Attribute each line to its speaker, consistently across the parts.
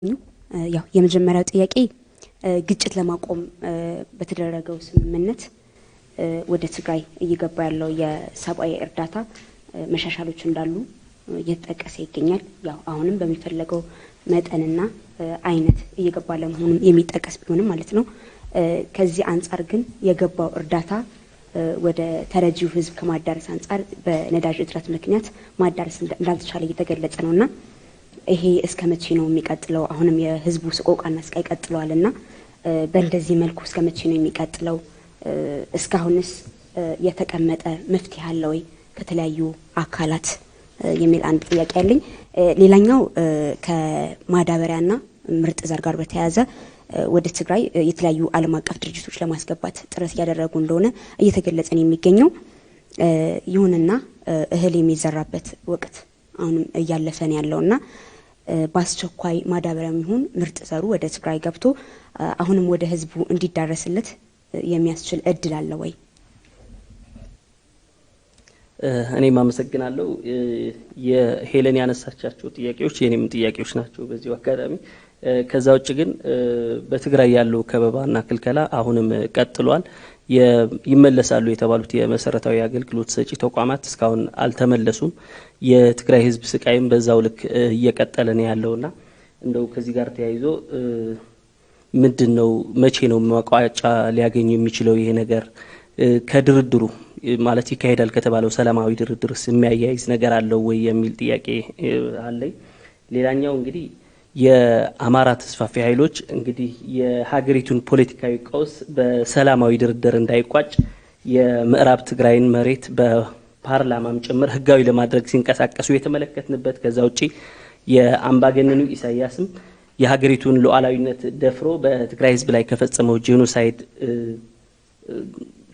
Speaker 1: ያው የመጀመሪያው ጥያቄ ግጭት ለማቆም በተደረገው ስምምነት ወደ ትግራይ እየገባ ያለው የሰብአዊ እርዳታ መሻሻሎች እንዳሉ እየተጠቀሰ ይገኛል። ያው አሁንም በሚፈልገው መጠንና አይነት እየገባ ለመሆኑ የሚጠቀስ ቢሆንም ማለት ነው። ከዚህ አንፃር ግን የገባው እርዳታ ወደ ተረጂው ህዝብ ከማዳረስ አንፃር በነዳጅ እጥረት ምክንያት ማዳረስ እንዳልተቻለ እየተገለጸ ነውና ይሄ እስከ መቼ ነው የሚቀጥለው? አሁንም የህዝቡ ስቆቃና ስቃይ ቀጥሏልና በእንደዚህ መልኩ እስከ መቼ ነው የሚቀጥለው? እስካሁንስ የተቀመጠ መፍትሄ አለ ወይ ከተለያዩ አካላት የሚል አንድ ጥያቄ አለኝ። ሌላኛው ከማዳበሪያና ምርጥ ዘር ጋር በተያያዘ ወደ ትግራይ የተለያዩ ዓለም አቀፍ ድርጅቶች ለማስገባት ጥረት እያደረጉ እንደሆነ እየተገለጸ ነው የሚገኘው። ይሁንና እህል የሚዘራበት ወቅት አሁንም እያለፈ ነው ያለውና በአስቸኳይ ማዳበሪያም ይሁን ምርጥ ዘሩ ወደ ትግራይ ገብቶ አሁንም ወደ ህዝቡ እንዲዳረስለት የሚያስችል እድል አለ ወይ?
Speaker 2: እኔ ማመሰግናለሁ። የሄለን ያነሳቻቸው ጥያቄዎች የኔም ጥያቄዎች ናቸው በዚሁ አጋጣሚ። ከዛ ውጭ ግን በትግራይ ያለው ከበባና ክልከላ አሁንም ቀጥሏል። ይመለሳሉ የተባሉት የመሰረታዊ አገልግሎት ሰጪ ተቋማት እስካሁን አልተመለሱም። የትግራይ ህዝብ ስቃይም በዛው ልክ እየቀጠለ ነው ያለውና እንደው ከዚህ ጋር ተያይዞ ምንድነው መቼ ነው መቋጫ ሊያገኙ የሚችለው ይሄ ነገር? ከድርድሩ ማለት ይካሄዳል ከተባለው ሰላማዊ ድርድርስ የሚያያይዝ ነገር አለው ወይ የሚል ጥያቄ አለኝ። ሌላኛው እንግዲህ የአማራ ተስፋፊ ኃይሎች እንግዲህ የሀገሪቱን ፖለቲካዊ ቀውስ በሰላማዊ ድርድር እንዳይቋጭ የምዕራብ ትግራይን መሬት በፓርላማም ጭምር ህጋዊ ለማድረግ ሲንቀሳቀሱ የተመለከትንበት፣ ከዛ ውጪ የአምባገነኑ ኢሳያስም የሀገሪቱን ሉዓላዊነት ደፍሮ በትግራይ ህዝብ ላይ ከፈጸመው ጄኖሳይድ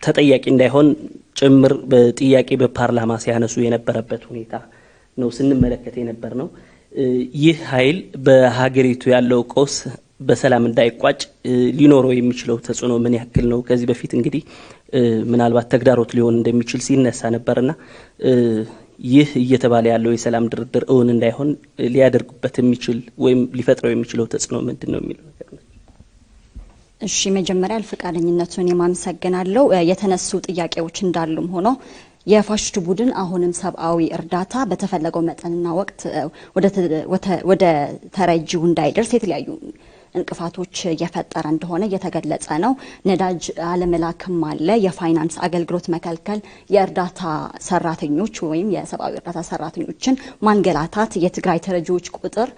Speaker 2: ተጠያቂ እንዳይሆን ጭምር በጥያቄ በፓርላማ ሲያነሱ የነበረበት ሁኔታ ነው ስንመለከት የነበር ነው። ይህ ኃይል በሀገሪቱ ያለው ቀውስ በሰላም እንዳይቋጭ ሊኖረው የሚችለው ተጽዕኖ ምን ያክል ነው? ከዚህ በፊት እንግዲህ ምናልባት ተግዳሮት ሊሆን እንደሚችል ሲነሳ ነበርና ይህ እየተባለ ያለው የሰላም ድርድር እውን እንዳይሆን ሊያደርጉበት የሚችል ወይም ሊፈጥረው የሚችለው ተጽዕኖ ምንድነው የሚለው ነገር ነው።
Speaker 3: እሺ መጀመሪያ ለፍቃደኝነቱን የማመሰግናለሁ። የተነሱ ጥያቄዎች እንዳሉም ሆኖ የፋሽስቱ ቡድን አሁንም ሰብአዊ እርዳታ በተፈለገው መጠንና ወቅት ወደ ተረጂው እንዳይደርስ የተለያዩ እንቅፋቶች እየፈጠረ እንደሆነ እየተገለጸ ነው። ነዳጅ አለመላክም አለ፣ የፋይናንስ አገልግሎት መከልከል፣ የእርዳታ ሰራተኞች ወይም የሰብአዊ እርዳታ ሰራተኞችን ማንገላታት፣ የትግራይ ተረጂዎች ቁጥር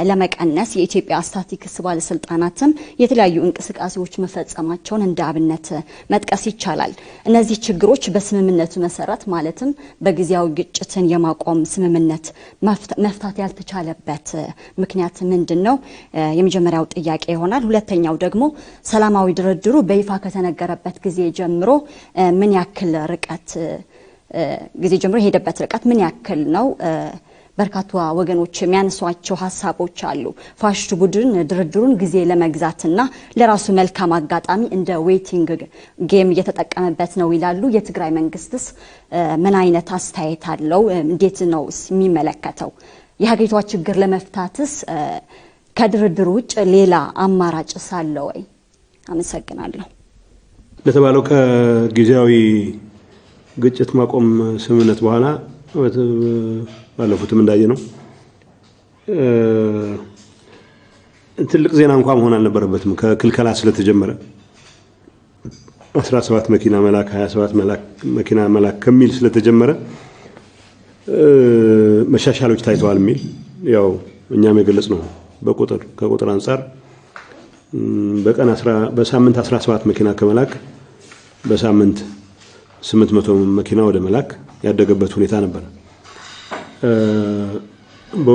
Speaker 3: ለመቀነስ የኢትዮጵያ ስታቲስቲክስ ባለስልጣናትም የተለያዩ እንቅስቃሴዎች መፈጸማቸውን እንደ አብነት መጥቀስ ይቻላል። እነዚህ ችግሮች በስምምነቱ መሰረት ማለትም በጊዜያዊ ግጭትን የማቆም ስምምነት መፍታት ያልተቻለበት ምክንያት ምንድነው? የመጀመሪያው ጥያቄ ይሆናል። ሁለተኛው ደግሞ ሰላማዊ ድርድሩ በይፋ ከተነገረበት ጊዜ ጀምሮ ምን ያክል ርቀት የሄደበት ርቀት ምን ያክል ነው? በርካታ ወገኖች የሚያነሷቸው ሐሳቦች አሉ። ፋሽስቱ ቡድን ድርድሩን ጊዜ ለመግዛትና ለራሱ መልካም አጋጣሚ እንደ ዌቲንግ ጌም እየተጠቀመበት ነው ይላሉ። የትግራይ መንግስትስ ምን አይነት አስተያየት አለው? እንዴት ነው የሚመለከተው? የሀገሪቷ ችግር ለመፍታትስ ከድርድሩ ውጭ ሌላ አማራጭ ሳለ ወይ? አመሰግናለሁ።
Speaker 4: ለተባለው ከጊዜያዊ ግጭት ማቆም ስምምነት በኋላ ባለፉትም እንዳየ ነው ትልቅ ዜና እንኳን መሆን አልነበረበትም። ከክልከላ ስለተጀመረ 17 መኪና መላክ 27 መኪና መላክ ከሚል ስለተጀመረ መሻሻሎች ታይተዋል የሚል ያው እኛም የገለጽ ነው። ከቁጥር አንፃር በሳምንት 17 መኪና ከመላክ በሳምንት 800 መኪና ወደ መላክ ያደገበት ሁኔታ ነበር።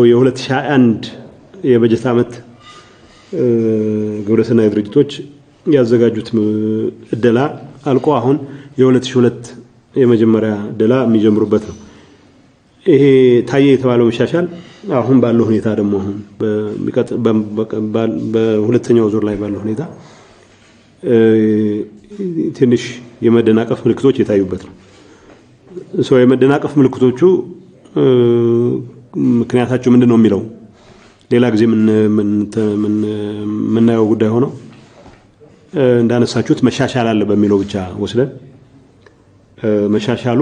Speaker 4: የ2021 የበጀት ዓመት ግብረሰናይ ድርጅቶች ያዘጋጁት እደላ አልቆ አሁን የ2002 የመጀመሪያ እደላ የሚጀምሩበት ነው። ይሄ ታየ የተባለው መሻሻል አሁን ባለው ሁኔታ ደግሞ አሁን በሁለተኛው ዙር ላይ ባለው ሁኔታ ትንሽ የመደናቀፍ ምልክቶች የታዩበት ነው። የመደናቀፍ ምልክቶቹ ምክንያታቸው ምንድነው የሚለው ሌላ ጊዜ ምናየው ጉዳይ ሆኖ እንዳነሳችሁት መሻሻል አለ በሚለው ብቻ ወስደን መሻሻሉ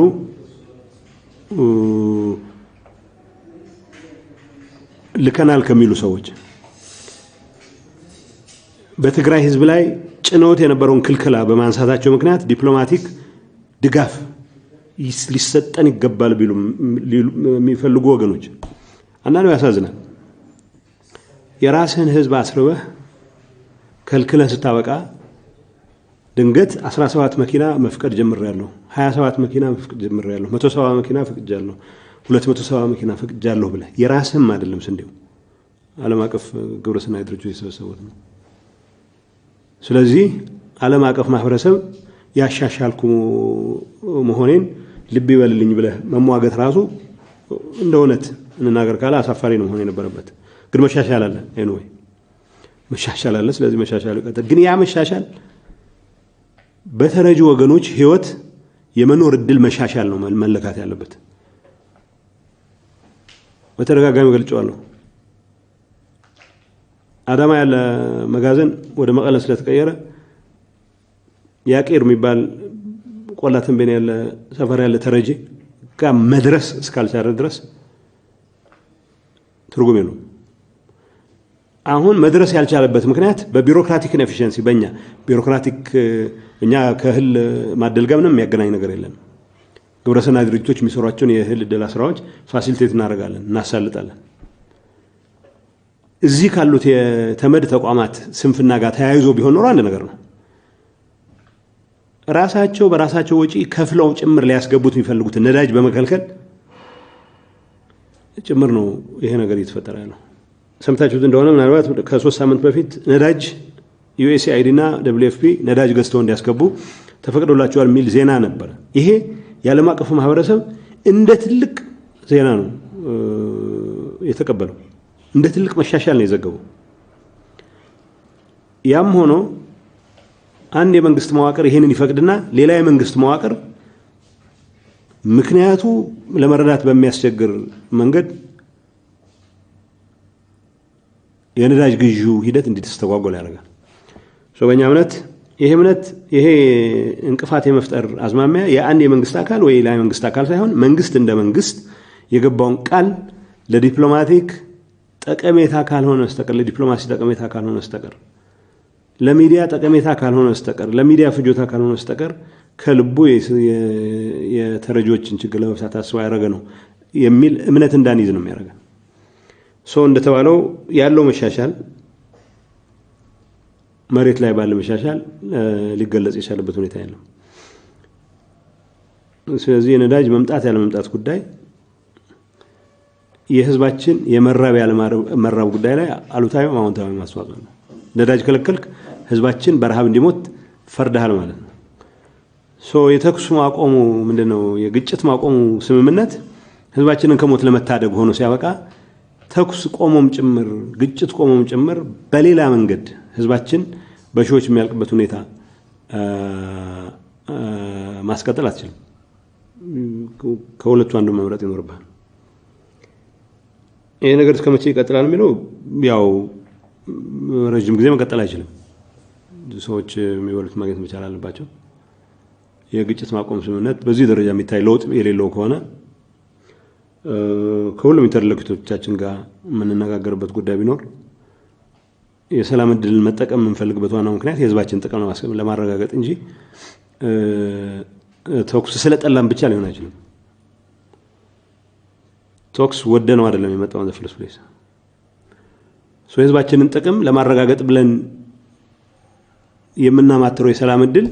Speaker 4: ልከናል ከሚሉ ሰዎች በትግራይ ህዝብ ላይ ጭነውት የነበረውን ክልከላ በማንሳታቸው ምክንያት ዲፕሎማቲክ ድጋፍ ሊሰጠን ይገባል ቢሉ የሚፈልጉ ወገኖች አንዳንዱ ያሳዝናል። የራስህን ህዝብ አስርበህ ከልክለህ ስታበቃ ድንገት 17 መኪና መፍቀድ ጀምሬያለሁ፣ 27 መኪና መፍቀድ ጀምሬያለሁ፣ 170 መኪና ፈቅጃለሁ፣ 270 መኪና ፈቅጃለሁ ብለህ የራስህም አይደለም ስንዴው ዓለም አቀፍ ግብረሰናይ ድርጅቶች የሰበሰቡት ነው። ስለዚህ ዓለም አቀፍ ማህበረሰብ ያሻሻልኩ መሆኔን ልብ ይበልልኝ ብለህ መሟገት ራሱ እንደ እውነት እንናገር ካለ አሳፋሪ ነው መሆን የነበረበት። ግን መሻሻል አለ ኤኒዌይ መሻሻል አለ። ስለዚህ መሻሻል ይቀጥል። ግን ያ መሻሻል በተረጂ ወገኖች ህይወት የመኖር እድል መሻሻል ነው መለካት ያለበት። በተደጋጋሚ ገልጫለሁ። አዳማ ያለ መጋዘን ወደ መቀለ ስለተቀየረ ያቄር የሚባል ቆላተን በኔ ያለ ሰፈር ያለ ተረጂ ጋር መድረስ እስካልቻለ ድረስ ትርጉም የለውም። አሁን መድረስ ያልቻለበት ምክንያት በቢሮክራቲክ ኢንኤፊሺየንሲ በእኛ ቢሮክራቲክ እኛ ከእህል ማደል ጋር ምንም የሚያገናኝ ነገር የለም። ግብረሰናይ ድርጅቶች የሚሰሯቸውን የእህል ዕደላ ስራዎች ፋሲሊቴት እናደርጋለን፣ እናሳልጣለን። እዚህ ካሉት የተመድ ተቋማት ስንፍና ጋር ተያይዞ ቢሆን ኖሮ አንድ ነገር ነው። ራሳቸው በራሳቸው ወጪ ከፍለው ጭምር ሊያስገቡት የሚፈልጉት ነዳጅ በመከልከል ጭምር ነው ይሄ ነገር እየተፈጠረ ያለው። ሰምታችሁት እንደሆነ ምናልባት ከ3 ሳምንት በፊት ነዳጅ USAID እና WFP ነዳጅ ገዝተው እንዲያስገቡ ተፈቅዶላቸዋል የሚል ዜና ነበር። ይሄ የዓለም አቀፉ ማህበረሰብ እንደ ትልቅ ዜና ነው የተቀበለው፣ እንደ ትልቅ መሻሻል ነው የዘገበው። ያም ሆኖ አንድ የመንግስት መዋቅር ይሄንን ይፈቅድና ሌላ የመንግስት መዋቅር ምክንያቱ ለመረዳት በሚያስቸግር መንገድ የነዳጅ ግዢው ሂደት እንዲተስተጓጎል ያደርጋል። በእኛ እምነት ይሄ እንቅፋት የመፍጠር አዝማሚያ የአንድ የመንግስት አካል ወይ ሌላ የመንግስት አካል ሳይሆን መንግስት እንደ መንግስት የገባውን ቃል ለዲፕሎማቲክ ጠቀሜታ ካልሆነ በስተቀር ለዲፕሎማሲ ጠቀሜታ ካልሆነ በስተቀር ለሚዲያ ጠቀሜታ ካልሆነ በስተቀር ለሚዲያ ፍጆታ ካልሆነ በስተቀር ከልቡ የተረጆችን ችግር ለመፍታት አስቦ ያደረገ ነው የሚል እምነት እንዳንይዝ ነው የሚያደርገው። እንደተባለው ያለው መሻሻል መሬት ላይ ባለ መሻሻል ሊገለጽ የቻለበት ሁኔታ የለም። ስለዚህ የነዳጅ መምጣት ያለ መምጣት ጉዳይ የህዝባችን የመራብ ያለ መራብ ጉዳይ ላይ አሉታዊ አዎንታዊ ማስተዋጽኦ ነው። ነዳጅ ከለከልክ ህዝባችን በረሃብ እንዲሞት ፈርደሃል ማለት ነው። የተኩስ ማቆሙ ምንድነው የግጭት ማቆሙ ስምምነት ህዝባችንን ከሞት ለመታደግ ሆኖ ሲያበቃ ተኩስ ቆሞም ጭምር ግጭት ቆሞም ጭምር በሌላ መንገድ ህዝባችን በሺዎች የሚያልቅበት ሁኔታ ማስቀጠል አትችልም። ከሁለቱ አንዱ መምረጥ ይኖርባል። ይሄ ነገር እስከ መቼ ይቀጥላል የሚለው ያው ረጅም ጊዜ መቀጠል አይችልም። ሰዎች የሚወሉት ማግኘት መቻል አለባቸው። የግጭት ማቆም ስምምነት በዚህ ደረጃ የሚታይ ለውጥ የሌለው ከሆነ ከሁሉም ኢንተርሎኪቶቻችን ጋር የምንነጋገርበት ጉዳይ ቢኖር የሰላም ዕድልን መጠቀም የምንፈልግበት ዋናው ምክንያት የህዝባችን ጥቅም ለማረጋገጥ እንጂ ተኩስ ስለጠላን ብቻ ሊሆን አይችልም። ተኩስ ወደነው አይደለም የመጣው እንደ ፍልስፍሌስ የህዝባችንን ጥቅም ለማረጋገጥ ብለን የምናማትረው የሰላም ዕድል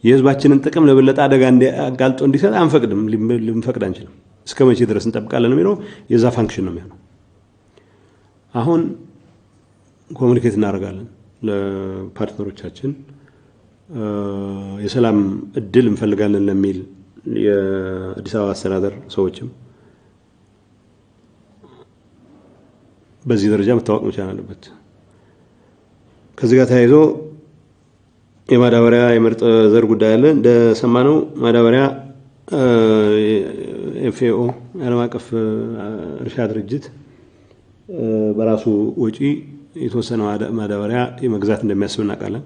Speaker 4: የህዝባችንን ጥቅም ለበለጠ አደጋ እንዲያጋልጦ እንዲሰጥ አንፈቅድም፣ ልንፈቅድ አንችልም። እስከ መቼ ድረስ እንጠብቃለን የሚለው የዛ ፋንክሽን ነው የሚሆነው። አሁን ኮሙኒኬት እናደርጋለን ለፓርትነሮቻችን የሰላም ዕድል እንፈልጋለን ለሚል የአዲስ አበባ አስተዳደር ሰዎችም በዚህ ደረጃ መታወቅ መቻል አለበት። ከዚህ ጋር ተያይዞ የማዳበሪያ የምርጥ ዘር ጉዳይ አለ። እንደሰማነው ማዳበሪያ FAO ዓለም አቀፍ እርሻ ድርጅት በራሱ ወጪ የተወሰነ ማዳበሪያ የመግዛት እንደሚያስብ እናውቃለን።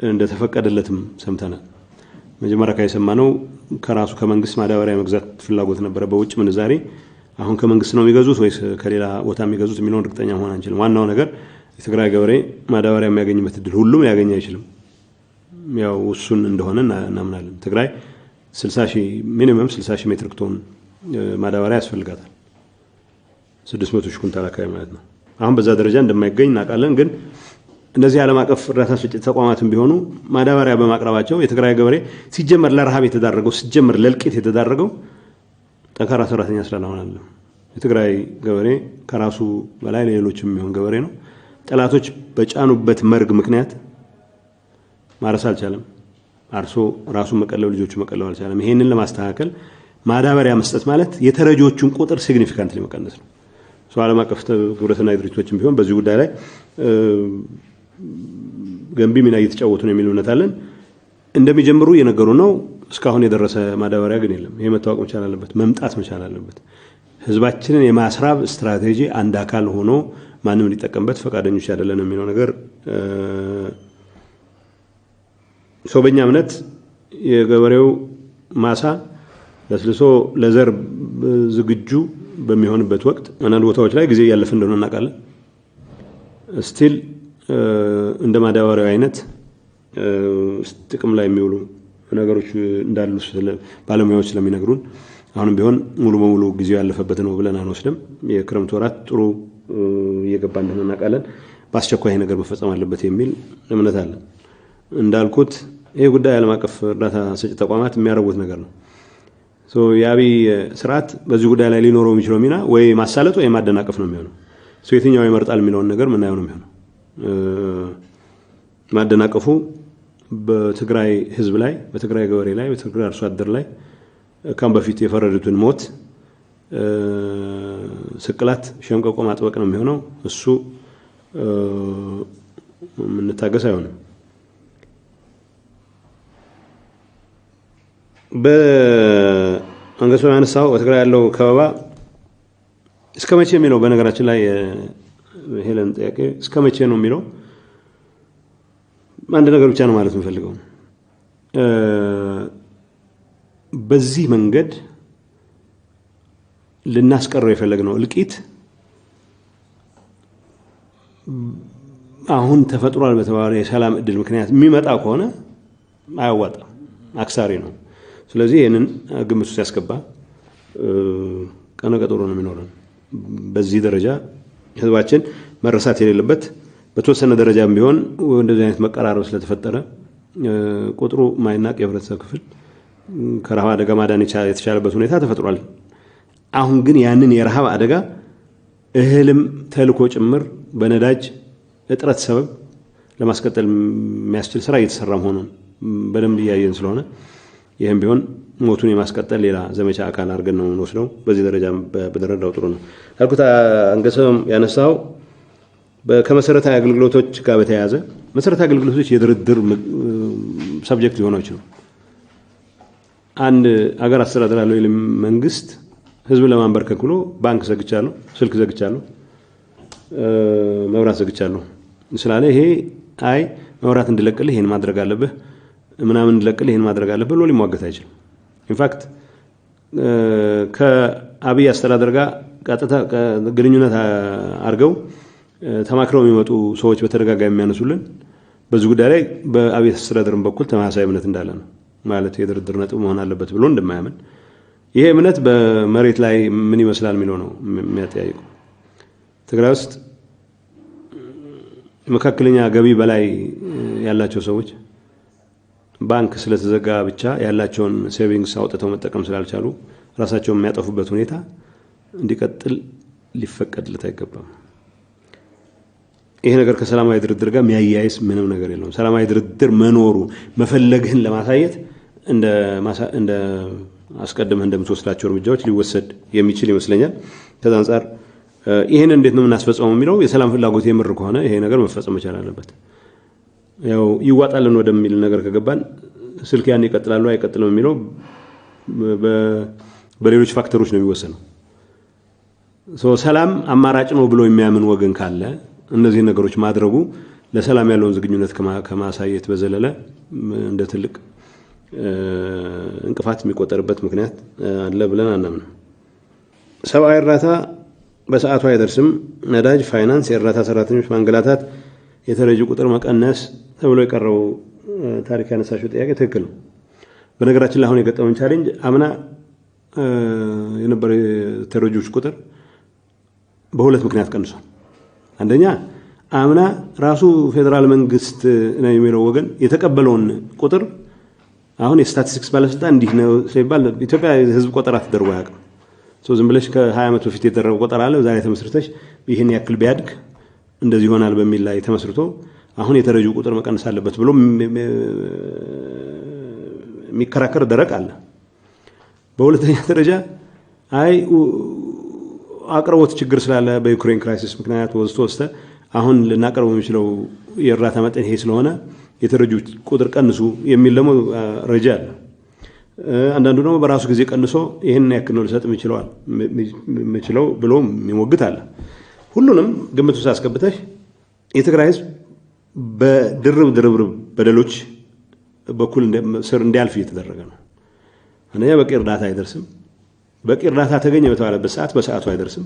Speaker 4: እንደተፈቀደለትም ሰምተናል። መጀመሪያ ከሰማነው ከራሱ ከመንግስት ማዳበሪያ መግዛት ፍላጎት ነበረ በውጭ ምንዛሬ። አሁን ከመንግስት ነው የሚገዙት ወይስ ከሌላ ቦታ የሚገዙት የሚለውን እርግጠኛ መሆን አንችልም። ዋናው ነገር የትግራይ ገበሬ ማዳበሪያ የሚያገኝበት እድል ሁሉም ያገኝ አይችልም። ያው እሱን እንደሆነ እናምናለን። ትግራይ 60,000 ሚኒመም 60,000 ሜትሪክ ቶን ማዳበሪያ ያስፈልጋታል። 600,000 ኩንታል አካባቢ ማለት ነው። አሁን በዛ ደረጃ እንደማይገኝ እናውቃለን። ግን እነዚህ ዓለም አቀፍ እርዳታ ሰጪ ተቋማትም ቢሆኑ ማዳበሪያ በማቅረባቸው የትግራይ ገበሬ ሲጀመር ለረሃብ የተዳረገው ሲጀመር ለልቂት የተዳረገው ጠንካራ ሰራተኛ ስላልሆነ አይደለም። የትግራይ ገበሬ ከራሱ በላይ ለሌሎችም የሚሆን ገበሬ ነው። ጠላቶች በጫኑበት መርግ ምክንያት ማረስ አልቻለም። አርሶ ራሱ መቀለብ ልጆቹ መቀለብ አልቻለም። ይሄንን ለማስተካከል ማዳበሪያ መስጠት ማለት የተረጆቹን ቁጥር ሲግኒፊካንትሊ መቀነስ ነው። ዓለም አቀፍ ግብረሰናይ ድርጅቶችም ቢሆን በዚህ ጉዳይ ላይ ገንቢ ሚና እየተጫወቱ ነው የሚል እምነት አለን። እንደሚጀምሩ እየነገሩ ነው። እስካሁን የደረሰ ማዳበሪያ ግን የለም። ይሄ መታወቅ መቻል አለበት፣ መምጣት መቻል አለበት። ህዝባችንን የማስራብ ስትራቴጂ አንድ አካል ሆኖ ማንም ሊጠቀምበት ፈቃደኞች አይደለም የሚለው ነገር በእኛ እምነት የገበሬው ማሳ ለስልሶ ለዘር ዝግጁ በሚሆንበት ወቅት አንዳንድ ቦታዎች ላይ ጊዜ ያለፈ እንደሆነ እናውቃለን። ስቲል እንደ ማዳበሪያው አይነት ጥቅም ላይ የሚውሉ ነገሮች እንዳሉ ባለሙያዎች ስለሚነግሩን አሁንም ቢሆን ሙሉ በሙሉ ጊዜው ያለፈበት ነው ብለን አንወስድም። የክረምት ወራት ጥሩ እየገባ እንደሆነ እናውቃለን። በአስቸኳይ ነገር መፈጸም አለበት የሚል እምነት አለ። እንዳልኩት ይሄ ጉዳይ ዓለም አቀፍ እርዳታ ሰጪ ተቋማት የሚያረጉት ነገር ነው። የአብይ ስርዓት በዚህ ጉዳይ ላይ ሊኖረው የሚችለው ሚና ወይ ማሳለጥ ወይ ማደናቀፍ ነው የሚሆነው። የትኛው ይመርጣል የሚለውን ነገር ምናየው ነው የሚሆነው። ማደናቀፉ በትግራይ ህዝብ ላይ፣ በትግራይ ገበሬ ላይ፣ በትግራይ አርሶ አደር ላይ ካም በፊት የፈረዱትን ሞት፣ ስቅላት፣ ሸምቀቆ ማጥበቅ ነው የሚሆነው። እሱ ምንታገስ አይሆንም። በአንገሶ ያነሳው በትግራይ ያለው ከበባ እስከመቼ የሚለው በነገራችን ላይ ሄለን ጥያቄ እስከመቼ ነው የሚለው አንድ ነገር ብቻ ነው ማለት የምፈልገው። በዚህ መንገድ ልናስቀረው የፈለግነው እልቂት አሁን ተፈጥሯል በተባለ የሰላም እድል ምክንያት የሚመጣ ከሆነ አያዋጣም፣ አክሳሪ ነው። ስለዚህ ይሄንን ግምት ውስጥ ያስገባ ቀነ ቀጠሮ ነው የሚኖረን። በዚህ ደረጃ ህዝባችን መረሳት የሌለበት በተወሰነ ደረጃም ቢሆን እንደዚህ አይነት መቀራረብ ስለተፈጠረ ቁጥሩ ማይናቅ የህብረተሰብ ክፍል ከረሃብ አደጋ ማዳን የተቻለበት ሁኔታ ተፈጥሯል። አሁን ግን ያንን የረሃብ አደጋ እህልም ተልኮ ጭምር በነዳጅ እጥረት ሰበብ ለማስቀጠል የሚያስችል ስራ እየተሰራ መሆኑን በደንብ እያየን ስለሆነ ይሄም ቢሆን ሞቱን የማስቀጠል ሌላ ዘመቻ አካል አድርገን ነው የምንወስደው። በዚህ ደረጃ በደረጃው ጥሩ ነው። አልኩት አንገሰም ያነሳው ከመሰረታዊ አገልግሎቶች ጋር በተያያዘ መሰረታዊ አገልግሎቶች የድርድር ሰብጀክት ሊሆኑ ይችላሉ። አንድ አገር አስተዳደራለሁ ይልም መንግስት ህዝብን ለማንበርከክ ብሎ ባንክ ዘግቻለሁ፣ ስልክ ዘግቻለሁ፣ መብራት ዘግቻለሁ ስላለ ይሄ አይ መብራት እንድለቅልህ ይሄን ማድረግ አለብህ ምናምን እንድለቅልህ ይሄን ማድረግ አለብህ ብሎ ሊሟገት አይችልም። ኢንፋክት ከአብይ አስተዳደር ጋር ቀጥታ ግንኙነት አድርገው ተማክረው የሚመጡ ሰዎች በተደጋጋሚ የሚያነሱልን በዚህ ጉዳይ ላይ በአብይ አስተዳደርም በኩል ተመሳሳይ እምነት እንዳለ ነው። ማለት የድርድር ነጥብ መሆን አለበት ብሎ እንደማያምን ይሄ እምነት በመሬት ላይ ምን ይመስላል የሚለው ነው የሚያጠያይቀው። ትግራይ ውስጥ መካከለኛ ገቢ በላይ ያላቸው ሰዎች ባንክ ስለተዘጋ ብቻ ያላቸውን ሴቪንግስ አውጥተው መጠቀም ስላልቻሉ ራሳቸውን የሚያጠፉበት ሁኔታ እንዲቀጥል ሊፈቀድለት አይገባም። ይሄ ነገር ከሰላማዊ ድርድር ጋር የሚያያይዝ ምንም ነገር የለውም። ሰላማዊ ድርድር መኖሩ መፈለግህን ለማሳየት እንደ አስቀድመህ እንደምትወስዳቸው እርምጃዎች ሊወሰድ የሚችል ይመስለኛል። ከዛ አንፃር ይሄን እንዴት ነው የምናስፈጽመው የሚለው የሰላም ፍላጎት የምር ከሆነ ይሄ ነገር መፈጸም መቻል አለበት። ያው ይዋጣልን ወደሚል ነገር ከገባን ስልክ ያን ይቀጥላሉ አይቀጥልም የሚለው በሌሎች ፋክተሮች ነው የሚወሰነው። ሰላም አማራጭ ነው ብሎ የሚያምን ወገን ካለ እነዚህ ነገሮች ማድረጉ ለሰላም ያለውን ዝግጁነት ከማሳየት በዘለለ እንደ ትልቅ እንቅፋት የሚቆጠርበት ምክንያት አለ ብለን አናምንም። ሰብአዊ እርዳታ በሰዓቱ አይደርስም፣ ነዳጅ፣ ፋይናንስ፣ የእርዳታ ሰራተኞች ማንገላታት፣ የተረጂ ቁጥር መቀነስ ተብሎ የቀረው ታሪክ ያነሳሽው ጥያቄ ትክክል ነው። በነገራችን ላይ አሁን የገጠመን ቻሌንጅ አምና የነበረ ተረጂዎች ቁጥር በሁለት ምክንያት ቀንሷል። አንደኛ አምና ራሱ ፌደራል መንግስት ነው የሚለው ወገን የተቀበለውን ቁጥር አሁን የስታቲስቲክስ ባለስልጣን እንዲህ ነው ሲባል ኢትዮጵያ ህዝብ ቆጠራ ተደርጎ ያውቃል። ዝም ብለሽ ከ20 ዓመት በፊት የተደረገው ቆጠራ አለ ዛሬ ተመስርተሽ ይሄን ያክል ቢያድግ እንደዚህ ይሆናል በሚል ላይ ተመስርቶ አሁን የተረጂው ቁጥር መቀነስ አለበት ብሎ የሚከራከር ደረቅ አለ። በሁለተኛ ደረጃ አይ አቅርቦት ችግር ስላለ በዩክሬን ክራይሲስ ምክንያት ወስተ አሁን ልናቀርበው የሚችለው የእርዳታ መጠን ይሄ ስለሆነ የተረጂው ቁጥር ቀንሱ የሚል ደግሞ ረጃ አለ። አንዳንዱ ደግሞ በራሱ ጊዜ ቀንሶ ይሄን ያክል ነው ሊሰጥ የሚችለው ብሎ የሚሞግት አለ። ሁሉንም ግምት ውስጥ አስገብተሽ የትግራይ ህዝብ በድርብ በደሎች በኩል ስር እንዲያልፍ እየተደረገ ነው። አንደኛ በቂ እርዳታ አይደርስም። በቂ እርዳታ ተገኘ በተባለበት ሰዓት በሰዓቱ አይደርስም።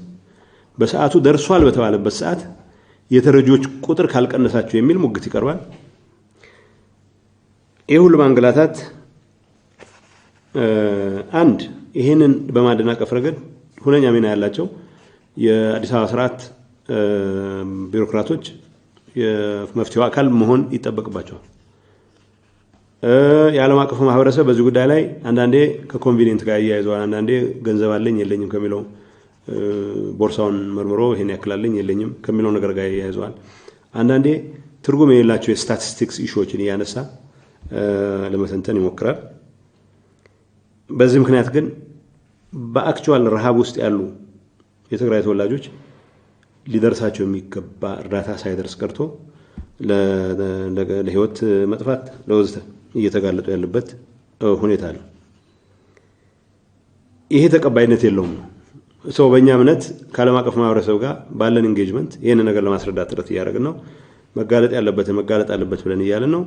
Speaker 4: በሰዓቱ ደርሷል በተባለበት ሰዓት የተረጂዎች ቁጥር ካልቀነሳቸው የሚል ሙግት ይቀርባል። ይሄ ሁሉ ማንገላታት አንድ ይሄንን በማደናቀፍ ረገድ ሁነኛ ሚና ያላቸው የአዲስ አበባ ስርዓት ቢሮክራቶች የመፍትሄው አካል መሆን ይጠበቅባቸዋል። የዓለም አቀፉ ማህበረሰብ በዚህ ጉዳይ ላይ አንዳንዴ ከኮንቪኒየንት ጋር ያያይዘዋል። አንዳንዴ ገንዘብ አለኝ የለኝም ከሚለው ቦርሳውን መርምሮ ይሄን ያክላለኝ የለኝም ከሚለው ነገር ጋር ያያይዘዋል። አንዳንዴ ትርጉም የሌላቸው የስታቲስቲክስ ኢሹዎችን እያነሳ ለመተንተን ይሞክራል። በዚህ ምክንያት ግን በአክቹዋል ረሃብ ውስጥ ያሉ የትግራይ ተወላጆች ሊደርሳቸው የሚገባ እርዳታ ሳይደርስ ቀርቶ ለህይወት መጥፋት ለወዝተ እየተጋለጡ ያለበት ሁኔታ አለ። ይሄ ተቀባይነት የለውም። ሰው በእኛ እምነት ከዓለም አቀፍ ማህበረሰብ ጋር ባለን ኢንጌጅመንት ይሄን ነገር ለማስረዳት ጥረት እያደረግን ነው። መጋለጥ አለበት ብለን እያልን ነው።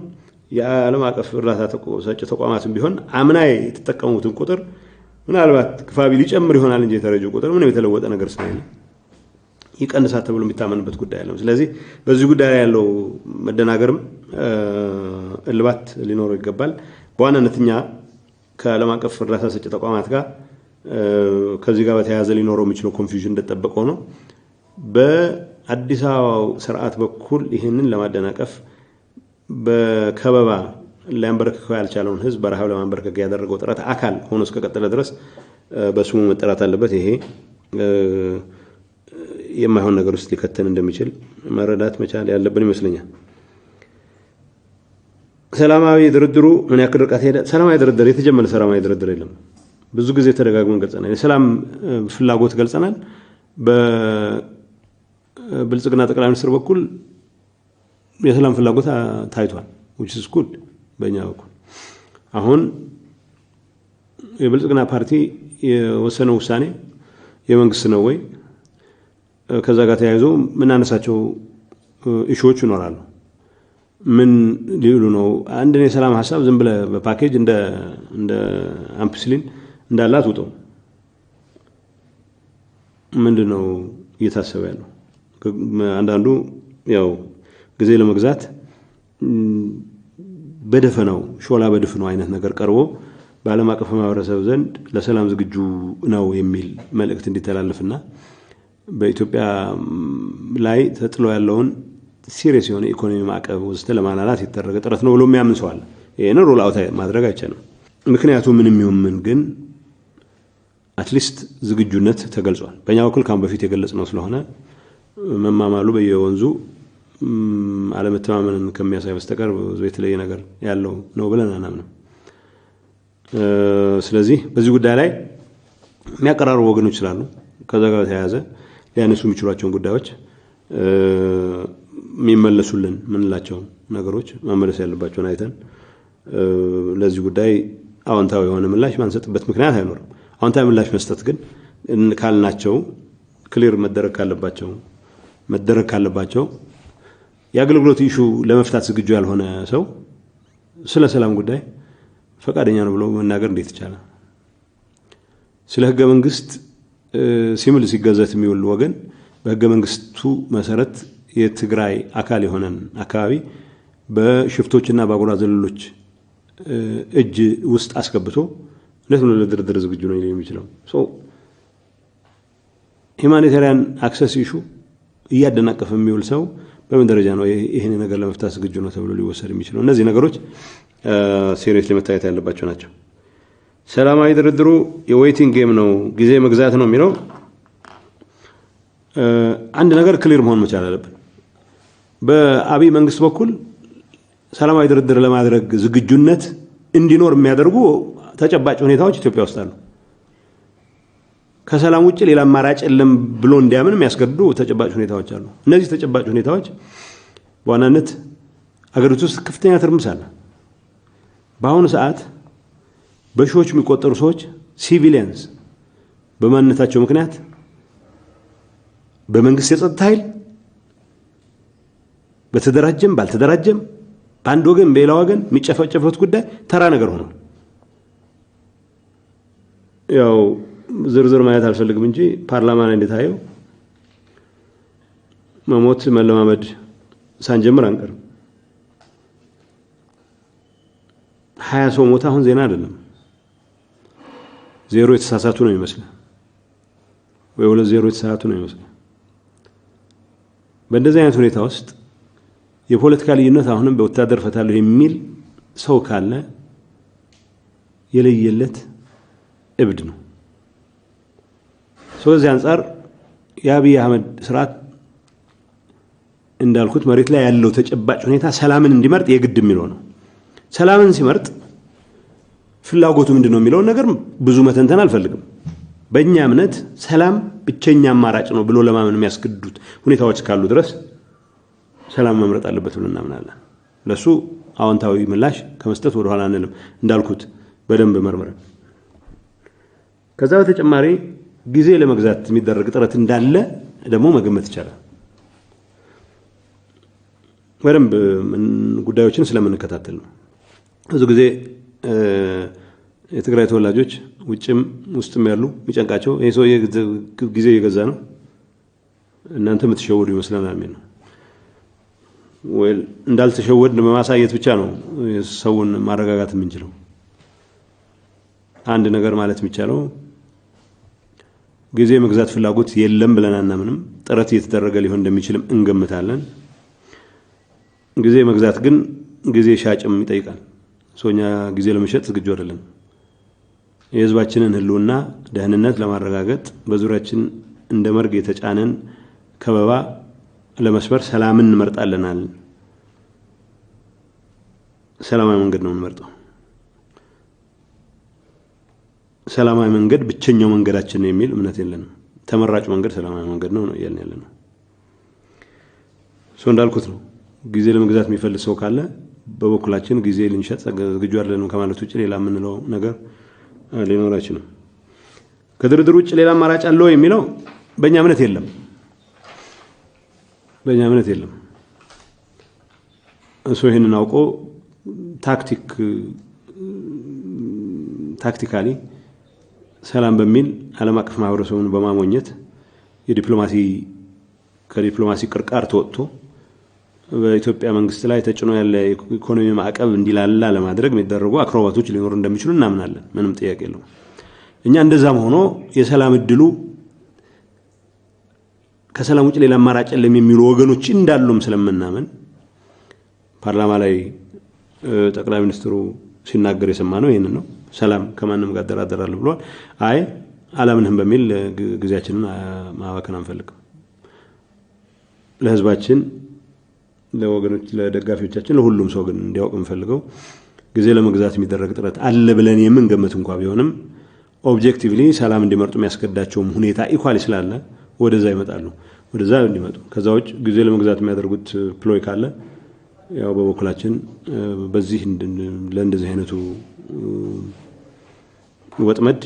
Speaker 4: የዓለም አቀፍ እርዳታ ሰጪ ተቋማትም ቢሆን አምና የተጠቀሙትን ቁጥር ምናልባት ክፋቢ ሊጨምር ይሆናል እንጂ የተረጂው ቁጥር ምንም የተለወጠ ነገር ስለሌለ ይቀንሳል ተብሎ የሚታመንበት ጉዳይ አለ። ስለዚህ በዚህ ጉዳይ ላይ ያለው መደናገርም እልባት ሊኖረው ይገባል። በዋናነት እኛ ከዓለም አቀፍ እርዳታ ሰጪ ተቋማት ጋር ከዚህ ጋር በተያያዘ ሊኖረው የሚችለው ኮንፊውዥን እንደተጠበቀው ነው። በአዲስ አበባው ስርዓት በኩል ይህንን ለማደናቀፍ በከበባ ሊያንበረክከው ያልቻለውን ህዝብ በረሃብ ለማንበረከክ ያደረገው ጥረት አካል ሆኖ እስከቀጠለ ድረስ በስሙ መጠራት አለበት። ይሄ የማይሆን ነገር ውስጥ ሊከተን እንደሚችል መረዳት መቻል ያለብን ይመስለኛል። ሰላማዊ ድርድሩ ምን ያክል ርቀት ሄደ? ሰላማዊ ድርድር የተጀመረ ሰላማዊ ድርድር የለም። ብዙ ጊዜ ተደጋግመን ገልጸናል። የሰላም ፍላጎት ገልጸናል። በብልጽግና ጠቅላይ ሚኒስትር በኩል የሰላም ፍላጎት ታይቷል which is good በእኛ በኩል። አሁን የብልጽግና ፓርቲ የወሰነው ውሳኔ የመንግስት ነው ወይ? ከዛ ጋር ተያይዞ ምን አነሳቸው ኢሹዎች ይኖራሉ። ምን ሊሉ ነው? አንድ የሰላም ሐሳብ ዝም ብለ በፓኬጅ እንደ አምፕስሊን እንዳላት ውጦ ምንድነው እየታሰበ ያለው? አንዳንዱ ያው ጊዜ ለመግዛት በደፈናው ሾላ በደፈናው አይነት ነገር ቀርቦ በዓለም አቀፍ ማህበረሰብ ዘንድ ለሰላም ዝግጁ ነው የሚል መልእክት እንዲተላለፍና በኢትዮጵያ ላይ ተጥሎ ያለውን ሲሪየስ የሆነ ኢኮኖሚ ማዕቀብ ውስጥ ለማላላት የተደረገ ጥረት ነው ብሎ የሚያምን ሰው አለ። ይሄን ሮል አውት ማድረግ አይቻልም። ምክንያቱም ምንም ይሁን ምን ግን አትሊስት ዝግጁነት ተገልጿል። በእኛ በኩል ካም በፊት የገለጽነው ስለሆነ መማማሉ በየወንዙ አለመተማመንን ከሚያሳይ በስተቀር የተለየ ነገር ያለው ነው ብለን አናምንም። ስለዚህ በዚህ ጉዳይ ላይ የሚያቀራርቡ ወገኖች ስላሉ ከዛ ጋር ተያያዘ ሊያነሱ የሚችሏቸውን ጉዳዮች የሚመለሱልን ምንላቸው ነገሮች መመለስ ያለባቸውን አይተን ለዚህ ጉዳይ አዎንታዊ የሆነ ምላሽ ማንሰጥበት ምክንያት አይኖርም። አዎንታዊ ምላሽ መስጠት ግን ካልናቸው ክሊር መደረግ ካለባቸው የአገልግሎት ኢሹ ለመፍታት ዝግጁ ያልሆነ ሰው ስለ ሰላም ጉዳይ ፈቃደኛ ነው ብሎ መናገር እንዴት ይቻላል? ስለ ህገ መንግስት ሲምል ሲገዘት የሚውል ወገን በህገ መንግስቱ መሰረት የትግራይ አካል የሆነን አካባቢ በሽፍቶችና ባጉራ ዘለሎች እጅ ውስጥ አስገብቶ ለምን ለድርድር ዝግጁ ነው የሚችለው? ሁማኒታሪያን አክሰስ ኢሹ እያደናቀፈ የሚውል ሰው በምን ደረጃ ነው ይሄን ነገር ለመፍታት ዝግጁ ነው ተብሎ ሊወሰድ የሚችለው? እነዚህ ነገሮች ሲሪየስሊ መታየት ያለባቸው ናቸው። ሰላማዊ ድርድሩ የዌቲንግ ጌም ነው፣ ጊዜ መግዛት ነው የሚለው አንድ ነገር ክሊር መሆን መቻል አለበት። በአብይ መንግስት በኩል ሰላማዊ ድርድር ለማድረግ ዝግጁነት እንዲኖር የሚያደርጉ ተጨባጭ ሁኔታዎች ኢትዮጵያ ውስጥ አሉ። ከሰላም ውጭ ሌላ አማራጭ የለም ብሎ እንዲያምን የሚያስገድዱ ተጨባጭ ሁኔታዎች አሉ። እነዚህ ተጨባጭ ሁኔታዎች በዋናነት አገሪቱ ውስጥ ከፍተኛ ትርምስ አለ። በአሁኑ ሰዓት በሺዎች የሚቆጠሩ ሰዎች ሲቪሊያንስ በማንነታቸው ምክንያት በመንግስት የጸጥታ ኃይል በተደራጀም ባልተደራጀም በአንድ ወገን በሌላ ወገን የሚጨፈጨፉት ጉዳይ ተራ ነገር ሆኗል። ያው ዝርዝር ማየት አልፈልግም እንጂ ፓርላማ ላይ እንደታየው መሞት መለማመድ ሳንጀምር አንቀርም። 20 ሰው ሞታ አሁን ዜና አይደለም። ዜሮ የተሳሳቱ ነው ይመስላል ወይ 2-0 የተሳሳቱ ነው ይመስላል። በእንደዚህ አይነት ሁኔታ ውስጥ የፖለቲካ ልዩነት አሁንም በወታደር ፈታለሁ የሚል ሰው ካለ የለየለት እብድ ነው። ስለዚህ አንፃር የአብይ አህመድ ስርዓት እንዳልኩት መሬት ላይ ያለው ተጨባጭ ሁኔታ ሰላምን እንዲመርጥ የግድ የሚለው ነው። ሰላምን ሲመርጥ ፍላጎቱ ምንድነው የሚለው ነገር ብዙ መተንተን አልፈልግም። በእኛ እምነት ሰላም ብቸኛ አማራጭ ነው ብሎ ለማመን የሚያስገድዱት ሁኔታዎች ካሉ ድረስ ሰላም መምረጥ አለበት ብለን እናምናለን። ለሱ አዎንታዊ ምላሽ ከመስጠት ወደ ኋላ አንልም። እንዳልኩት በደንብ መርመረን ከዛ በተጨማሪ ጊዜ ለመግዛት የሚደረግ ጥረት እንዳለ ደግሞ መገመት ይቻላል። በደንብ ጉዳዮችን ስለምንከታተል ነው። ብዙ ጊዜ የትግራይ ተወላጆች ውጭም ውስጥም ያሉ የሚጨንቃቸው ይሄ ሰው ጊዜ እየገዛ ነው እናንተ የምትሸወዱ ይመስለናል የሚል ነው። ወይ እንዳልተሸወድን በማሳየት ብቻ ነው ሰውን ማረጋጋት የምንችለው። አንድ ነገር ማለት የሚቻለው ጊዜ መግዛት ፍላጎት የለም ብለን አናምንም። ጥረት እየተደረገ ሊሆን እንደሚችልም እንገምታለን። ጊዜ መግዛት ግን ጊዜ ሻጭም ይጠይቃል። ሶኛ ጊዜ ለመሸጥ ዝግጁ አይደለም። የህዝባችንን ህልውና ደህንነት ለማረጋገጥ በዙሪያችን እንደ መርግ የተጫነን ከበባ ለመስበር ሰላምን እንመርጣለናል። ሰላማዊ መንገድ ነው እንመርጠው። ሰላማዊ መንገድ ብቸኛው መንገዳችን ነው የሚል እምነት የለንም። ተመራጭ መንገድ ሰላማዊ መንገድ ነው እያልን ያለነው። እንዳልኩት ነው ጊዜ ለመግዛት የሚፈልግ ሰው ካለ በበኩላችን ጊዜ ልንሸጥ ዝግጁ አይደለንም ከማለት ውጭ ሌላ ምንለው ነገር ሊኖር አይችልም። ከድርድር ውጭ ሌላ አማራጭ አለው የሚለው በእኛ እምነት የለም። እሱ ይሄንን አውቆ ታክቲካሊ ሰላም በሚል ዓለም አቀፍ ማህበረሰቡን በማሞኘት ከዲፕሎማሲ ቅርቃር ተወጥቶ በኢትዮጵያ መንግስት ላይ ተጭኖ ያለ ኢኮኖሚ ማዕቀብ እንዲላላ ለማድረግ የሚደረጉ አክሮባቶች ሊኖሩ እንደሚችሉ እናምናለን። ምንም ጥያቄ የለውም። እኛ እንደዛም ሆኖ የሰላም እድሉ ከሰላም ውጭ ሌላ አማራጭ የለም የሚሉ ወገኖች እንዳሉም ስለምናምን ፓርላማ ላይ ጠቅላይ ሚኒስትሩ ሲናገር የሰማነው ይሄንን ነው። ሰላም ከማንም ጋር ደራደራለሁ ብሏል። አይ አላምንህም በሚል ጊዜያችንን ማባከን አንፈልግም። ለህዝባችን፣ ለወገኖች፣ ለደጋፊዎቻችን፣ ለሁሉም ሰው ግን እንዲያውቅ እንፈልገው ጊዜ ለመግዛት የሚደረግ ጥረት አለ ብለን የምንገመት እንኳን ቢሆንም ኦብጀክቲቭሊ ሰላም እንዲመርጡ የሚያስገዳቸውም ሁኔታ ኢኳሊ ስላለ ወደዛ ይመጣሉ። ወደዛ እንዲመጡ ከዛ ውጭ ጊዜ ለመግዛት የሚያደርጉት ፕሎይ ካለ ያው በበኩላችን በዚህ ለእንደዚህ አይነቱ ወጥመድ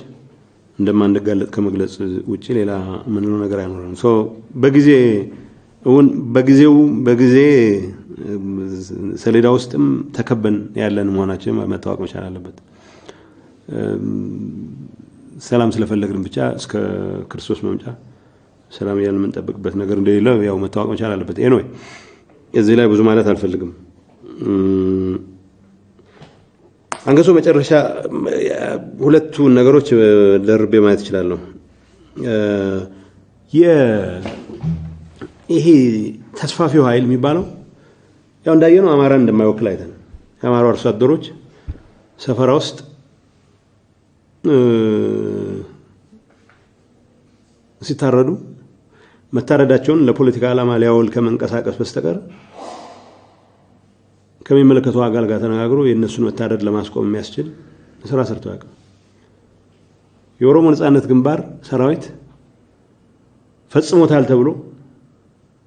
Speaker 4: እንደማንደጋለጥ ከመግለጽ ውጪ ሌላ ምንም ነገር አይኖርም። በጊዜ ሰሌዳ ውስጥም ተከበን ያለን መሆናችን መታወቅ መቻል አለበት። ሰላም ስለፈለግን ብቻ እስከ ክርስቶስ መምጫ ሰላም ያለን የምንጠብቅበት ነገር እንደሌለ ያው መታወቅ መቻል አለበት። ኤኒዌይ እዚህ ላይ ብዙ ማለት አልፈልግም። አንገሶ መጨረሻ ሁለቱ ነገሮች ደርቤ ማየት ይችላል። ይሄ ተስፋፊው ኃይል የሚባለው ያው እንዳየነው አማራን እንደማይወክል አይተን የአማራው አርሶ አደሮች ሰፈራ ውስጥ ሲታረዱ መታረዳቸውን ለፖለቲካ ዓላማ ሊያውል ከመንቀሳቀስ በስተቀር ከሚመለከተው አካል ጋር ተነጋግሮ የእነሱን መታረድ ለማስቆም የሚያስችል ስራ ሰርቶ ያውቃል። የኦሮሞ ነጻነት ግንባር ሰራዊት ፈጽሞታል ተብሎ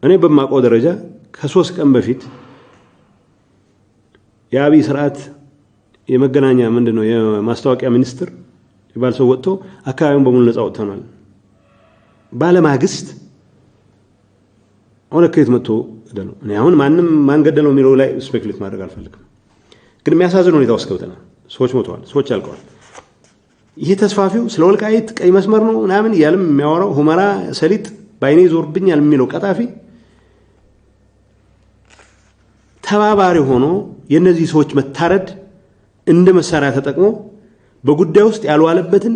Speaker 4: እኔ በማውቀው ደረጃ ከ3 ቀን በፊት የአብይ ስርዓት የመገናኛ ምንድነው የማስታወቂያ ሚኒስትር ይባል ሰው ወጥቶ አካባቢውን በሙሉ ነፃ ወጥተናል ባለማግስት አሁን ከየት መጥቶ ገደለው? እኔ አሁን ማን ገደለው የሚለው ላይ ስፔኩሌት ማድረግ አልፈልግም። ግን የሚያሳዝን ሁኔታ ውስጥ ገብተናል። ሰዎች ሞተዋል፣ ሰዎች አልቀዋል። ይሄ ተስፋፊው ስለ ወልቃይት ቀይ መስመር ነው ምናምን ያለም የሚያወራው ሁመራ ሰሊጥ ባይኔ ዞርብኛል የሚለው ቀጣፊ ተባባሪ ሆኖ የነዚህ ሰዎች መታረድ እንደ መሳሪያ ተጠቅሞ በጉዳይ ውስጥ ያልዋለበትን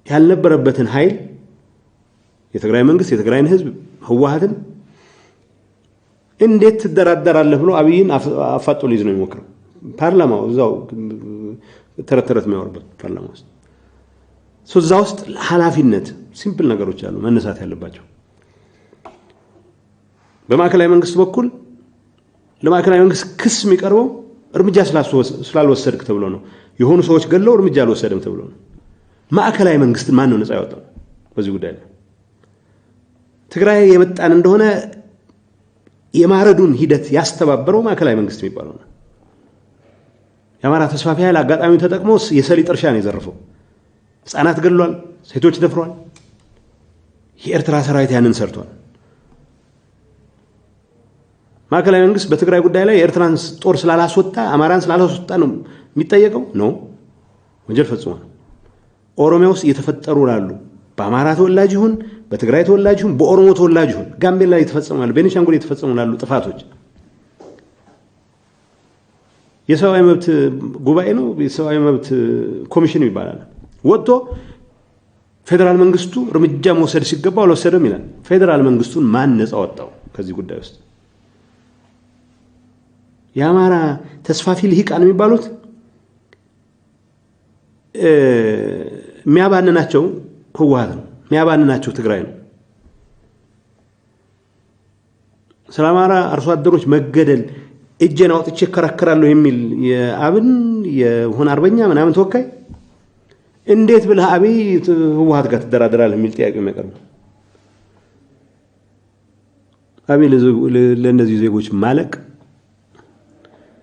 Speaker 4: ያልነበረበትን ኃይል የትግራይ መንግስት የትግራይን ህዝብ ህወሓትን እንዴት ተደራደራለህ ብሎ አብይን አፋጦ ሊይዝ ነው የሚሞክረው። ፓርላማው እዛው ተረተረት የሚያወርበት ፓርላማ ውስጥ እዛ ውስጥ ኃላፊነት ሲምፕል ነገሮች አሉ መነሳት ያለባቸው። በማዕከላዊ መንግስት በኩል ለማዕከላዊ መንግስት ክስ የሚቀርበው እርምጃ ስላልወሰድክ ተብሎ ነው። የሆኑ ሰዎች ገለው እርምጃ አልወሰደም ተብሎ ነው። ማዕከላዊ መንግስት ማን ነው ነፃ ያወጣው በዚህ ጉዳይ ላይ? ትግራይ የመጣን እንደሆነ የማረዱን ሂደት ያስተባበረው ማዕከላዊ መንግስት የሚባለው ነው። የአማራ ተስፋፊ ኃይል አጋጣሚውን ተጠቅሞ የሰሊጥ እርሻ ነው የዘረፈው። ህፃናት ገድሏል፣ ሴቶች ደፍሯል። የኤርትራ ሰራዊት ያንን ሰርቷል። ማዕከላዊ መንግስት በትግራይ ጉዳይ ላይ የኤርትራን ጦር ስላላስወጣ አማራን ስላላስወጣ ነው የሚጠየቀው ነው። ወንጀል ፈጽሟል። ኦሮሚያ ውስጥ እየተፈጠሩ ላሉ በአማራ ተወላጅ ይሁን በትግራይ ተወላጅ ይሁን በኦሮሞ ተወላጅ ይሁን ጋምቤላ የተፈጸማሉ ቤኒሻንጉል የተፈጸሙ ላሉ ጥፋቶች የሰብአዊ መብት ጉባኤ ነው የሰብአዊ መብት ኮሚሽን ይባላል ወጥቶ ፌደራል መንግስቱ እርምጃ መውሰድ ሲገባው አልወሰደም ይላል። ፌደራል መንግስቱን ማን ነፃ ወጣው ከዚህ ጉዳይ ውስጥ? የአማራ ተስፋፊ ልሂቃን የሚባሉት የሚያባንናቸው ህወሓት ነው፣ የሚያባንናቸው ትግራይ ነው። ስለ አማራ አርሶ አደሮች መገደል እጄን አውጥቼ እከራከራለሁ የሚል የአብን የሆነ አርበኛ ምናምን ተወካይ እንዴት ብለህ አብይ ህወሓት ጋር ትደራደራለህ የሚል ጥያቄ የሚያቀርቡ አብይ ለእነዚህ ዜጎች ማለቅ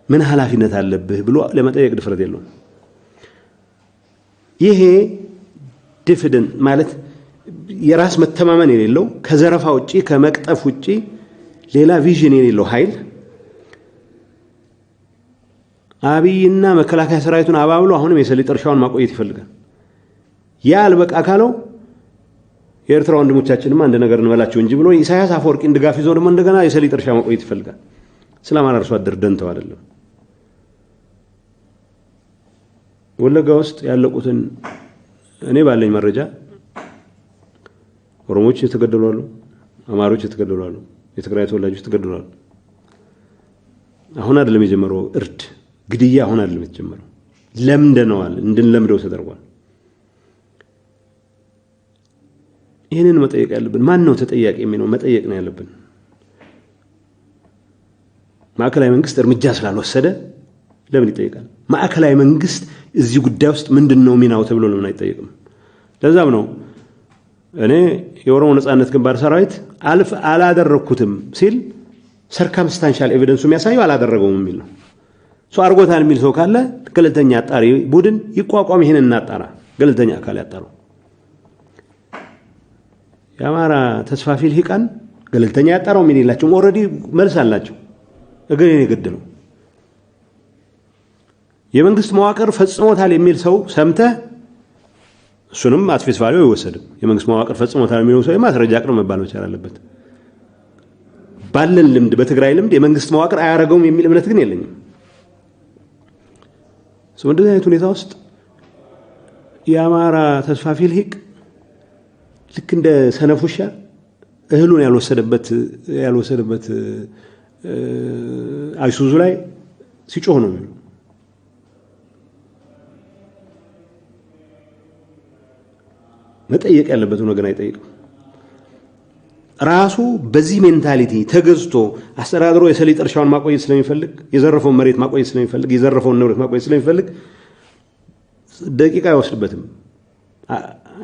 Speaker 4: ምን ኃላፊነት አለብህ ብሎ ለመጠየቅ ድፍረት የለውም። ይሄ ዲፊደንት ማለት የራስ መተማመን የሌለው ከዘረፋ ውጪ ከመቅጠፍ ውጪ ሌላ ቪዥን የሌለው ኃይል አብይና መከላከያ ሰራዊቱን አባብሎ አሁንም የሰሊጥ እርሻውን ማቆየት ይፈልጋል። ያ አልበቃ ካለው የኤርትራ ወንድሞቻችንማ አንድ ነገር እንበላቸው እንጂ ብሎ ኢሳያስ አፈወርቂን ድጋፍ ይዞ ደግሞ እንደገና የሰሊጥ እርሻ ማቆየት ይፈልጋል። ስለማን አርሶ አደር ደንተው አይደለም። ወለጋ ውስጥ ያለቁትን እኔ ባለኝ መረጃ ኦሮሞዎች የተገደሉ አሉ፣ አማሮች የተገደሉ አሉ፣ የትግራይ ተወላጆች የተገደሉ አሉ። አሁን አይደለም የጀመረው እርድ ግድያ፣ አሁን አይደለም የተጀመረው። ለምደነዋል፣ እንድንለምደው ተደርጓል። ይሄንን መጠየቅ ያለብን ማን ነው ተጠያቂ የሚለው መጠየቅ ነው ያለብን። ማዕከላዊ መንግስት እርምጃ ስላልወሰደ ለምን ይጠይቃል? ማዕከላዊ መንግስት እዚህ ጉዳይ ውስጥ ምንድነው ሚናው ተብሎ ለምን አይጠየቅም? ለዛም ነው እኔ የኦሮሞ ነጻነት ግንባር ሰራዊት አላደረኩትም ሲል ሰርከምስታንሻል ኤቪደንሱ የሚያሳየው አላደረገውም የሚል ነው። ሰው አርጎታል የሚል ሰው ካለ ገለልተኛ አጣሪ ቡድን ይቋቋም፣ ይሄንን እናጣራ፣ ገለልተኛ አካል ያጣራው። የአማራ ተስፋፊ ልሂቃን ገለልተኛ ያጣራው ምን ይላቸው ኦሬዲ መልስ አላቸው እገሌን የገደለው የመንግስት መዋቅር ፈጽሞታል የሚል ሰው ሰምተህ እሱንም አትፌስ ቫልዩ ይወሰድም የመንግስት መዋቅር ፈጽሞታል የሚለው ሰው ማስረጃ አቅርብ መባል መቻል አለበት ባለን ልምድ በትግራይ ልምድ የመንግስት መዋቅር አያረጋውም የሚል እምነት ግን የለኝም ሰው እንደዚህ አይነት ሁኔታ ውስጥ የአማራ ተስፋፊ ልሂቅ ልክ እንደ ሰነፉሻ እህሉን ያልወሰደበት አይሱዙ ላይ ሲጮህ ነው መጠየቅ ያለበት ወገን አይጠይቅም ራሱ በዚህ ሜንታሊቲ ተገዝቶ አስተዳድሮ የሰሊጥ እርሻውን ማቆየት ስለሚፈልግ የዘረፈውን መሬት ማቆየት ስለሚፈልግ የዘረፈውን ንብረት ማቆየት ስለሚፈልግ ደቂቃ አይወስድበትም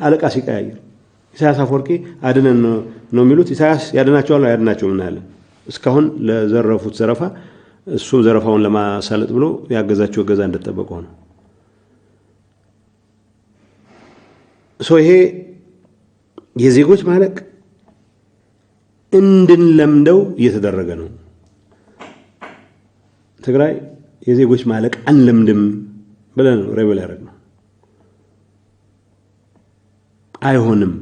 Speaker 4: አለቃ ሲቀያየር ኢሳያስ አፈወርቂ አድነን ነው የሚሉት ኢሳያስ ያድናቸዋል ያድናቸው ምናለን እስካሁን ለዘረፉት ዘረፋ እሱ ዘረፋውን ለማሳለጥ ብሎ ያገዛቸው ገዛ እንደተጠበቀው ነው ይሄ የዜጎች ማለቅ እንድንለምደው እየተደረገ ነው ትግራይ የዜጎች ማለቅ አንለምድም ብለን ሬቤል ያደረግነው አይሆንም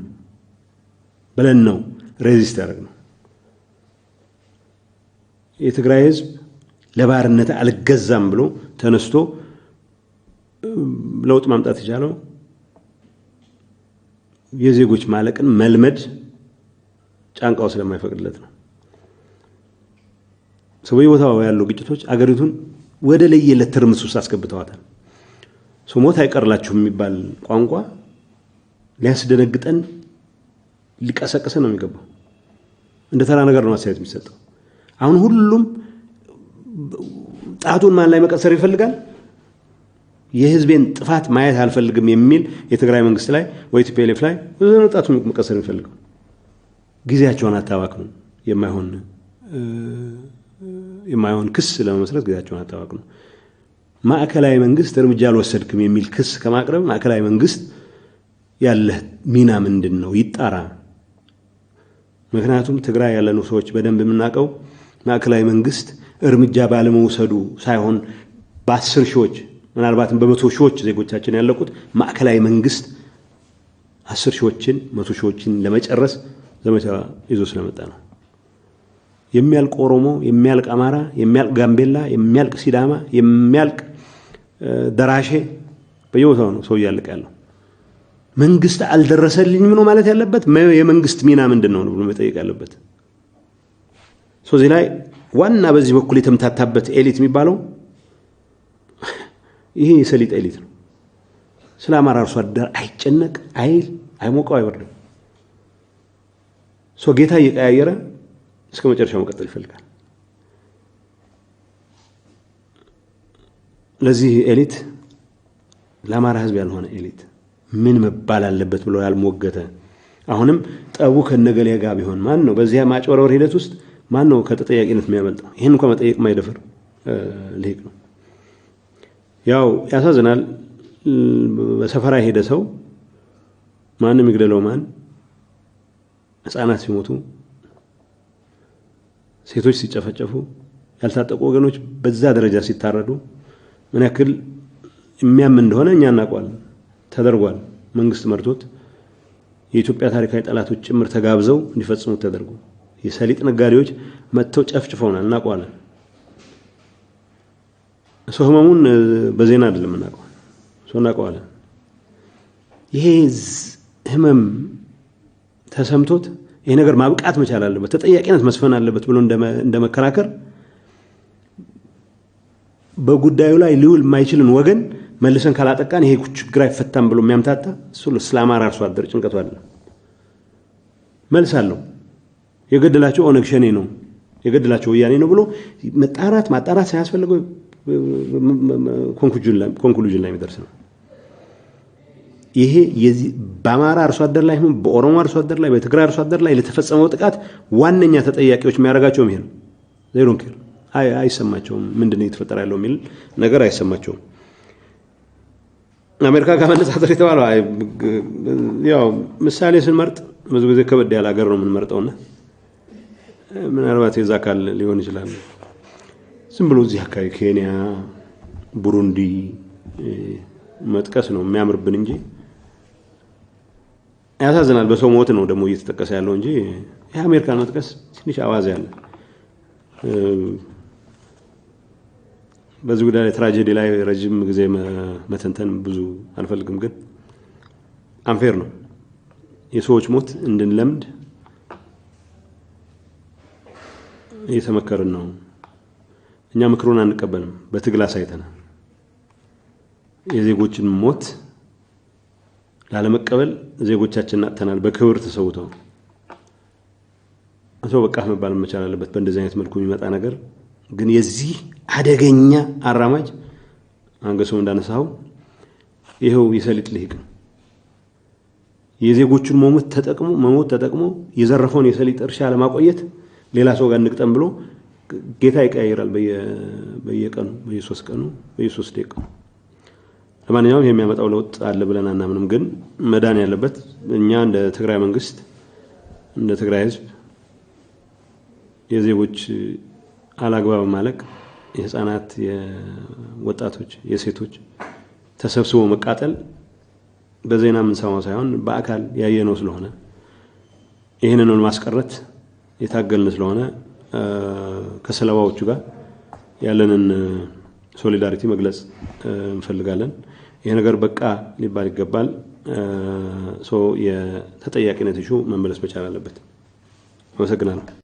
Speaker 4: ብለን ነው ሬዚስት ያደረግነው የትግራይ ህዝብ ለባርነት አልገዛም ብሎ ተነስቶ ለውጥ ማምጣት ይቻላል የዜጎች ማለቅን መልመድ ጫንቃው ስለማይፈቅድለት ነው ሰውዬ ቦታው ያለው ግጭቶች አገሪቱን ወደ ለየለት ትርምስ ውስጥ አስገብተዋታል ሞት አይቀርላችሁም የሚባል ቋንቋ ሊያስደነግጠን ሊቀሰቀሰ ነው የሚገባው እንደ ተራ ነገር ነው አሳይት የሚሰጠው አሁን ሁሉም ጣቱን ማን ላይ መቀሰር ይፈልጋል የህዝቤን ጥፋት ማየት አልፈልግም የሚል የትግራይ መንግስት ላይ ወይ ቲፒኤልኤፍ ላይ ጣቱን መቀሰር ይፈልጋል ጊዜያቸውን አታባክኑ የማይሆን ክስ ለመመስረት ጊዜያቸውን አታባክኑ ማዕከላዊ መንግስት እርምጃ አልወሰድክም የሚል ክስ ከማቅረብ ማዕከላዊ መንግስት ያለ ሚና ምንድነው ይጣራ ምክንያቱም ትግራይ ያለነው ሰዎች በደንብ የምናቀው ማዕከላዊ መንግስት እርምጃ ባለመውሰዱ ሳይሆን በ10 ሺዎች ምናልባትም በ100 ሺዎች ዜጎቻችን ያለቁት ማዕከላዊ መንግስት 10 ሺዎችን 100 ሺዎችን ለመጨረስ ዘመቻ ይዞ ስለመጣ ነው የሚያልቅ ኦሮሞ የሚያልቅ አማራ የሚያልቅ ጋምቤላ የሚያልቅ ሲዳማ የሚያልቅ ደራሼ በየቦታው ነው ሰው ያልቅ ያለው መንግስት አልደረሰልኝም ነው ማለት ያለበት የመንግስት ሚና ምንድነው ነው ብሎ መጠየቅ ያለበት እዚህ ላይ ዋና በዚህ በኩል የተምታታበት ኤሊት የሚባለው ይሄ የሰሊጥ ኤሊት ነው ስለ አማራ አርሶ አደር አይጨነቅ አይሞቀው አይወርድም ጌታ እየቀያየረ እስከ መጨረሻው መቀጠል ይፈልጋል ለዚህ ኤሊት ለአማራ ህዝብ ያልሆነ ኤሊት ምን መባል አለበት ብሎ ያልሞገተ አሁንም ጠቡ ከነገሌ ጋር ቢሆን ማን ነው በዚያ ማጭወረወር ሂደት ውስጥ ማን ነው ከተጠያቂነት የሚያመልጠው ይሄን እንኳን መጠየቅ ማይደፈር ልሂቅ ነው ያው ያሳዝናል በሰፈራ ሄደ ሰው ማንም ይግደለው ማን ህፃናት ሲሞቱ ሴቶች ሲጨፈጨፉ ያልታጠቁ ወገኖች በዛ ደረጃ ሲታረዱ ምን ያክል የሚያም እንደሆነ እኛ እናውቃለን ተደርጓል መንግስት መርቶት የኢትዮጵያ ታሪካዊ ጠላቶች ጭምር ተጋብዘው እንዲፈጽሙ ተደርጎ የሰሊጥ ነጋዴዎች መጥተው ጨፍጭፈውናል እናውቃለን ህመሙን በዜና አይደለም እናውቀው እናውቃለን ይሄ ህመም ተሰምቶት ይሄ ነገር ማብቃት መቻል አለበት ተጠያቂነት መስፈን አለበት ብሎ እንደመከራከር በጉዳዩ ላይ ሊውል ማይችልን ወገን መልሰን ካላጠቃን ይሄ ችግር አይፈታም ብሎ የሚያምታታ እሱ ለአማራ አርሶ አደር ጭንቀቱ አለ መልሳለሁ የገደላቸው ኦነግ ሸኔ ነው የገደላቸው ወያኔ ነው ብሎ ማጣራት ሳያስፈልገው ኮንክሉዥን ላይ የሚደርስ ነው ይሄ በአማራ አርሶ አደር ላይ በኦሮሞ አርሶ አደር ላይ በትግራይ አርሶ አደር ላይ ለተፈጸመው ጥቃት ዋነኛ ተጠያቂዎች የሚያረጋቸው ይሄ ነው ዘይሮን ከር አይሰማቸውም ምንድነው የተፈጠረ ያለው ሚል ነገር አይሰማቸውም አሜሪካ ጋር መነጻጸር የተባለው ያው ምሳሌ ስንመርጥ ብዙ ጊዜ ከበድ ያለ ሀገር ነው የምንመርጠውና ምናልባት የዛ አካል ሊሆን ይችላል። ዝም ብሎ እዚህ አካባቢ ኬንያ፣ ቡሩንዲ መጥቀስ ነው የሚያምርብን እንጂ ያሳዝናል። በሰው ሞት ነው ደግሞ እየተጠቀሰ ያለው እንጂ የአሜሪካን መጥቀስ ትንሽ አዋዝ ያለ በዚህ ጉዳይ ትራጀዲ ላይ ረጅም ጊዜ መተንተን ብዙ አልፈልግም፣ ግን አንፌር ነው የሰዎች ሞት እንድንለምድ እየተመከርን ነው። እኛ ምክሩን አንቀበልም፣ በትግል አሳይተናል። የዜጎችን ሞት ላለመቀበል ዜጎቻችንን አጥተናል፣ በክብር ተሰውተው። ሰው በቃ መባል መቻል አለበት በእንደዚህ አይነት መልኩ የሚመጣ ነገር። ግን የዚህ አደገኛ አራማጅ አንገሶ እንዳነሳው ይሄው የሰሊጥ ልሂቅ የዜጎቹን መሞት ተጠቅሞ የዘረፈውን የሰሊጥ እርሻ ለማቆየት ሌላ ሰው ጋር እንቅጠም ብሎ ጌታ ይቀያይራል በየቀኑ በየ3 ቀኑ በየ3 ደቂቃው። ለማንኛውም የሚያመጣው ለውጥ አለ ብለን አናምንም። ግን መዳን ያለበት እኛ እንደ ትግራይ መንግስት እንደ ትግራይ ህዝብ የዜጎች አላግባብ ማለቅ፣ የህፃናት፣ የወጣቶች፣ የሴቶች ተሰብስቦ መቃጠል በዜና የምንሰማው ሳይሆን በአካል ያየነው ስለሆነ ይሄንን ማስቀረት የታገልን ስለሆነ ከሰለባዎቹ ጋር ያለንን ሶሊዳሪቲ መግለጽ እንፈልጋለን። ይሄ ነገር በቃ ሊባል ይገባል። የተጠያቂነት ኢሹ መመለስ መቻል አለበት። አመሰግናለሁ።